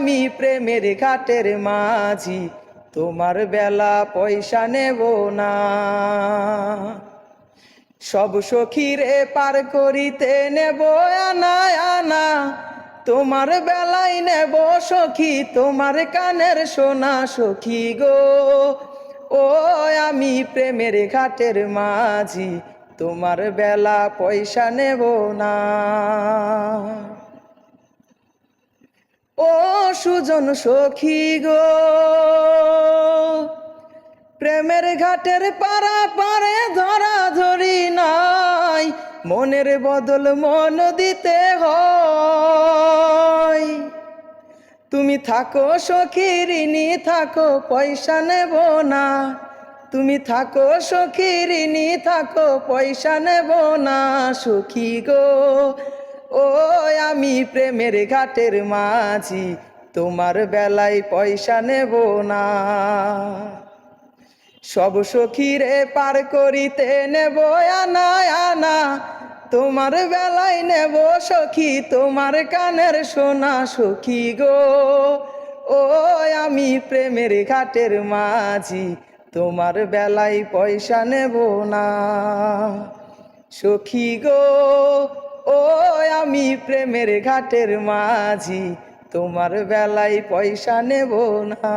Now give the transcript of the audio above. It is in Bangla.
আমি প্রেমের ঘাটের মাঝি, তোমার বেলা পয়সা নেব না। সব সখীরে পার করিতে নেব আনা আনা, তোমার বেলায় নেব সখী তোমার কানের সোনা সখী গো। ও আমি প্রেমের ঘাটের মাঝি, তোমার বেলা পয়সা নেব না। ও সুজন সখী গো, প্রেমের ঘাটের পারা পারে ধরা ধরি নাই, মনের বদল মন দিতে হয়। তুমি থাকো সখী ঋণী থাকো পয়সা নেব না, তুমি থাকো সখী ঋণী থাকো পয়সা নেব না সখী গো। ও আমি প্রেমের ঘাটের মাঝি, তোমার বেলায় পয়সা নেব না। সব সখীরে পার করিতে নেব আনা আনা, তোমার বেলায় নেব সখী তোমার কানের সোনা সখী গো। ও আমি প্রেমের ঘাটের মাঝি, তোমার বেলায় পয়সা নেব না সখী গো। ও আমি প্রেমের ঘাটের মাঝি, তোমার বেলায় পয়সা নেব না।